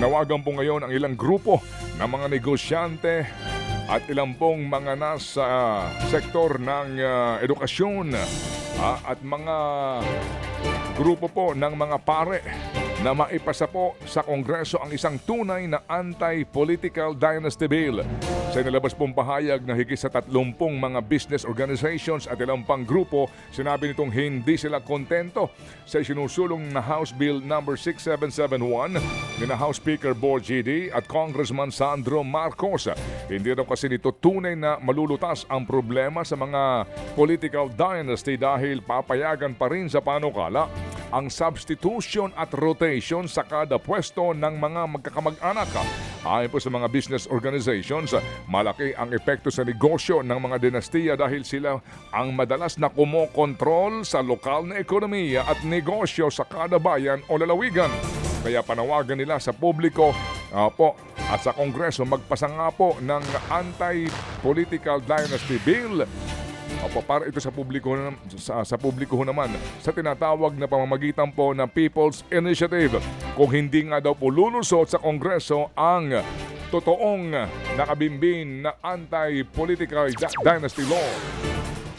Nanawagan po ngayon ang ilang grupo ng mga negosyante at ilang pong mga nasa sektor ng edukasyon at mga grupo po ng mga pare na maipasa po sa Kongreso ang isang tunay na anti-political dynasty bill. Sa inilabas pong pahayag na higit sa 30 mga business organizations at ilang pang grupo, sinabi nitong hindi sila kontento sa sinusulong na House Bill number 6771 ni na House Speaker Bo GD at Congressman Sandro Marcos. Hindi raw kasi nito tunay na malulutas ang problema sa mga political dynasty dahil papayagan pa rin sa panukala ang substitution at rotation sa kada pwesto ng mga magkakamag-anak. Ayon po sa mga business organizations, malaki ang epekto sa negosyo ng mga dinastiya dahil sila ang madalas na kumokontrol sa lokal na ekonomiya at negosyo sa kada bayan o lalawigan. Kaya panawagan nila sa publiko at sa Kongreso magpasa nga po ng anti-political dynasty bill para ito sa publiko naman sa tinatawag na pamamagitan po ng People's Initiative. Kung hindi nga daw po lulusot sa Kongreso ang totoong nakabimbing na anti-political dynasty law.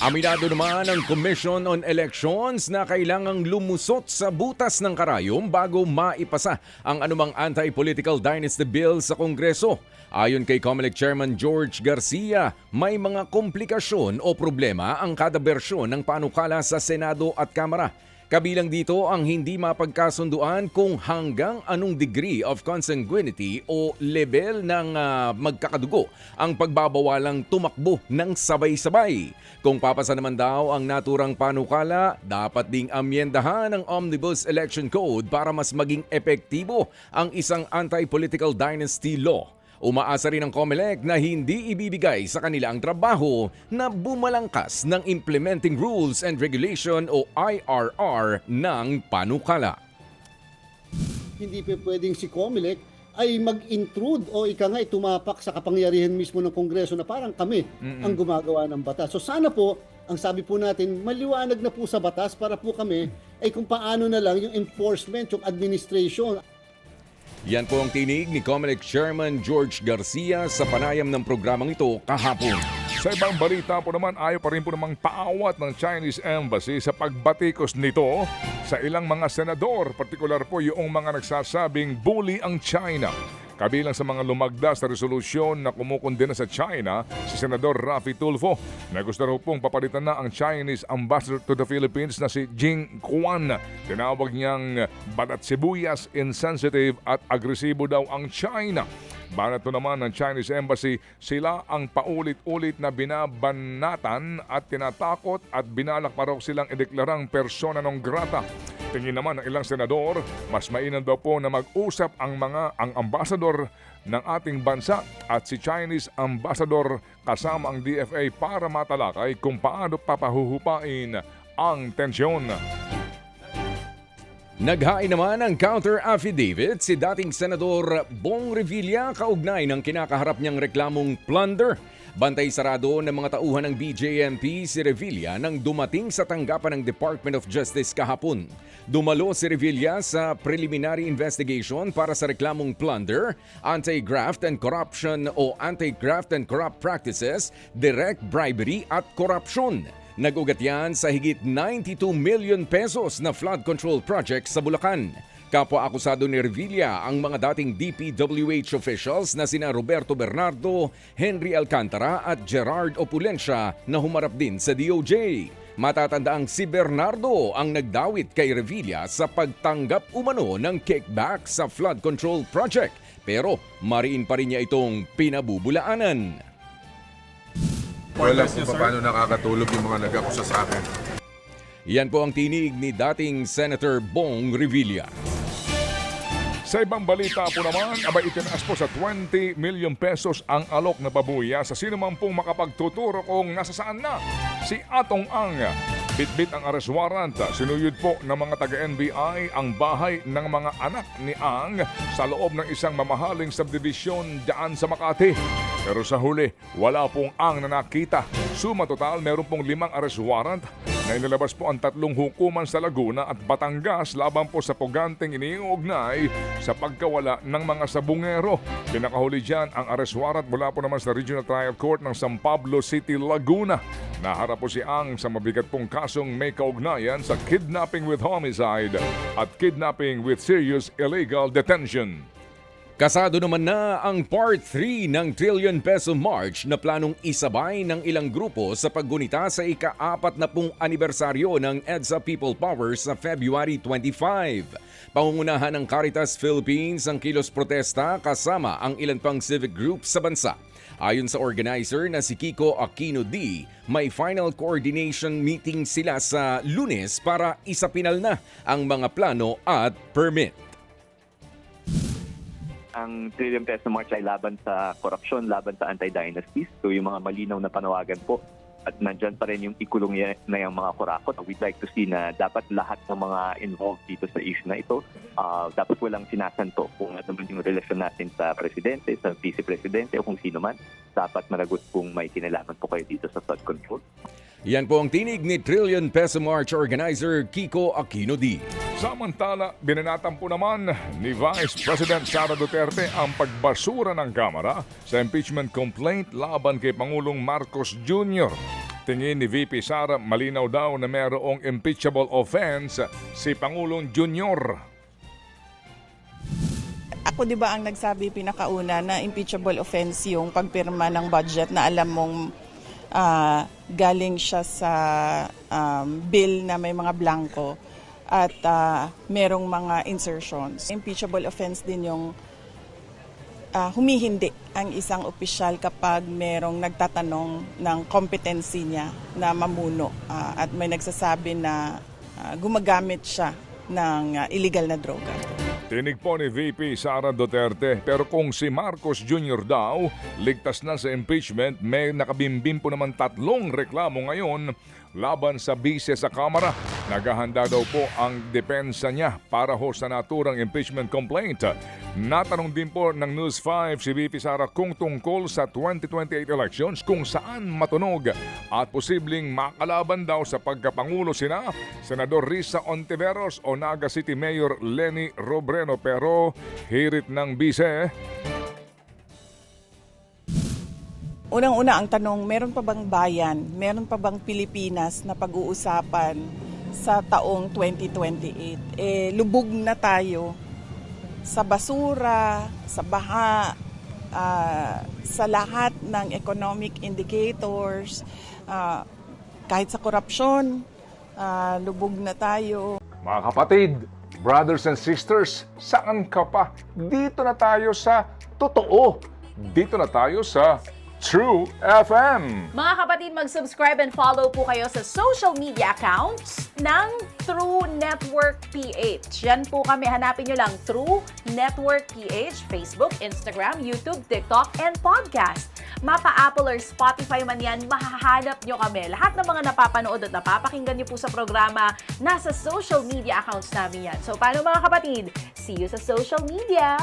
Aminado naman ang Commission on Elections na kailangang lumusot sa butas ng karayom bago maipasa ang anumang anti-political dynasty bill sa Kongreso. Ayon kay COMELEC Chairman George Garcia, may mga komplikasyon o problema ang kada bersyon ng panukala sa Senado at Kamara. Kabilang dito ang hindi mapagkasunduan kung hanggang anong degree of consanguinity o level ng magkakadugo ang pagbabawalang tumakbo ng sabay-sabay. Kung papasa naman daw ang naturang panukala, dapat ding amyendahan ang Omnibus Election Code para mas maging epektibo ang isang anti-political dynasty law. Umaasa rin ang COMELEC na hindi ibibigay sa kanila ang trabaho na bumalangkas ng Implementing Rules and Regulation o IRR ng panukala. Hindi pwedeng si COMELEC ay mag-intrude o tumapak sa kapangyarihan mismo ng Kongreso na parang kami ang gumagawa ng batas. So sana po, ang sabi po natin, maliwanag na po sa batas para po kami ay kung paano na lang yung enforcement, yung administration. Yan po ang tinig ni COMELEC Chairman George Garcia sa panayam ng programang ito kahapon. Sa ibang balita po naman, ayaw pa rin po namang paawat ng Chinese Embassy sa pagbatikos nito sa ilang mga senador, partikular po yung mga nagsasabing bully ang China. Kabilang sa mga lumagda sa resolusyon na kumukondena sa China, si Senador Raffy Tulfo na gusto raw pong papalitan na ang Chinese Ambassador to the Philippines na si Jing Quan. Tinawag niyang balat sibuyas, insensitive at agresibo daw ang China. Banato naman ng Chinese Embassy, sila ang paulit-ulit na binabanatan at tinatakot at binalak pa raw silang ideklarang persona non grata. Tingin naman ng ilang senador, mas mainam daw po na mag-usap ang ambasador ng ating bansa at si Chinese Ambassador kasama ang DFA para matalakay kung paano papahuhupain ang tensyon. Naghain naman ng counter-affidavit si dating Senador Bong Revilla kaugnay ng kinakaharap niyang reklamong plunder. Bantay sarado ng mga tauhan ng BJMP si Revilla nang dumating sa tanggapan ng Department of Justice kahapon. Dumalo si Revilla sa preliminary investigation para sa reklamong plunder, anti-graft and corruption o anti-graft and corrupt practices, direct bribery at korupsyon. Nag-ugat yan sa higit 92 million pesos na flood control project sa Bulacan. Kapwa-akusado ni Revilla ang mga dating DPWH officials na sina Roberto Bernardo, Henry Alcantara at Gerard Opulencia na humarap din sa DOJ. Matatandaang si Bernardo ang nagdawit kay Revilla sa pagtanggap umano ng kickback sa flood control project. Pero mariin pa rin niya itong pinabubulaanan. Wala kung paano nakakatulog yung mga nag-akusa sa akin. Yan po ang tinig ni dating Senator Bong Revilla. Sa ibang balita po naman, abay itinaas po sa 20 million pesos ang alok na babuya sa sino man pong makapagtuturo kung nasasaan na si Atong Ang. Bitbit ang arrest warrant. Sinuyod po ng mga taga-NBI ang bahay ng mga anak ni Ang sa loob ng isang mamahaling subdivision dyan sa Makati. Pero sa huli, wala pong Ang na nakita. Suma total, meron pong 5 arrest warrant na inilabas po ang 3 hukuman sa Laguna at Batangas laban po sa puganteng iniuugnay sa pagkawala ng mga sabungero. Pinakahuli dyan ang arrest warrant mula po naman sa Regional Trial Court ng San Pablo City, Laguna. Naharap po si Ang sa mabigat pong kasong may kaugnayan sa kidnapping with homicide at kidnapping with serious illegal detention. Kasado naman na ang Part 3 ng Trillion Peso March na planong isabay ng ilang grupo sa paggunita sa ika-40 anibersaryo ng EDSA People Power sa February 25. Pangungunahan ng Caritas Philippines ang kilos protesta kasama ang ilan pang civic groups sa bansa. Ayon sa organizer na si Kiko Aquino D, may final coordination meeting sila sa Lunes para isapinal na ang mga plano at permit. Ang Trillion Peso March ay laban sa korupsyon, laban sa anti-dynasties. So yung mga malinaw na panawagan po. At nandyan pa rin yung ikulong na yung mga kurakot. We'd like to see na dapat lahat ng mga involved dito sa issue na ito, dapat walang sinasanto kung ano man yung relasyon natin sa presidente, sa vice-presidente o kung sino man. Dapat managot kung may kinalaman po kayo dito sa flood control. Yan po ang tinig ni Trillion Peso March organizer Kiko Aquino D. Samantala, binanatan po naman ni Vice President Sara Duterte ang pagbasura ng Kamara sa impeachment complaint laban kay Pangulong Marcos Jr. Tingin ni VP Sara, malinaw daw na mayroong impeachable offense si Pangulong Jr. Ako di ba ang nagsabi pinakauna na impeachable offense yung pagpirma ng budget na alam mong galing siya sa bill na may mga blanco at merong mga insertions. Impeachable offense din yung humihindi ang isang opisyal kapag merong nagtatanong ng competency niya na mamuno at may nagsasabi na gumagamit siya ng illegal na droga. Tinig po ni VP Sara Duterte, pero kung si Marcos Jr. daw ligtas na sa impeachment, may nakabimbim po naman 3 reklamo ngayon laban sa bise sa Kamara. Naghahanda daw po ang depensa niya para ho sa naturang impeachment complaint. Natanong din po ng News 5 si VP Sara kung tungkol sa 2028 elections kung saan matunog at posibleng makalaban daw sa pagkapangulo sina Senador Risa Ontiveros o Naga City Mayor Lenny Robredo, pero hirit ng bise. Unang-una ang tanong, meron pa bang bayan, meron pa bang Pilipinas na pag-uusapan sa taong 2028? Lubog na tayo sa basura, sa baha, sa lahat ng economic indicators, kahit sa korupsyon, lubog na tayo. Mga kapatid, brothers and sisters, saan ka pa? Dito na tayo sa totoo. Dito na tayo sa True FM. Mga kapatid, mag-subscribe and follow po kayo sa social media accounts ng True Network PH. Yan po kami, hanapin nyo lang True Network PH, Facebook, Instagram, YouTube, TikTok, and podcast. Mapa Apple or Spotify man yan, mahahanap nyo kami. Lahat ng mga napapanood at napapakinggan nyo po sa programa, nasa social media accounts namin yan. So paano mga kapatid? See you sa social media!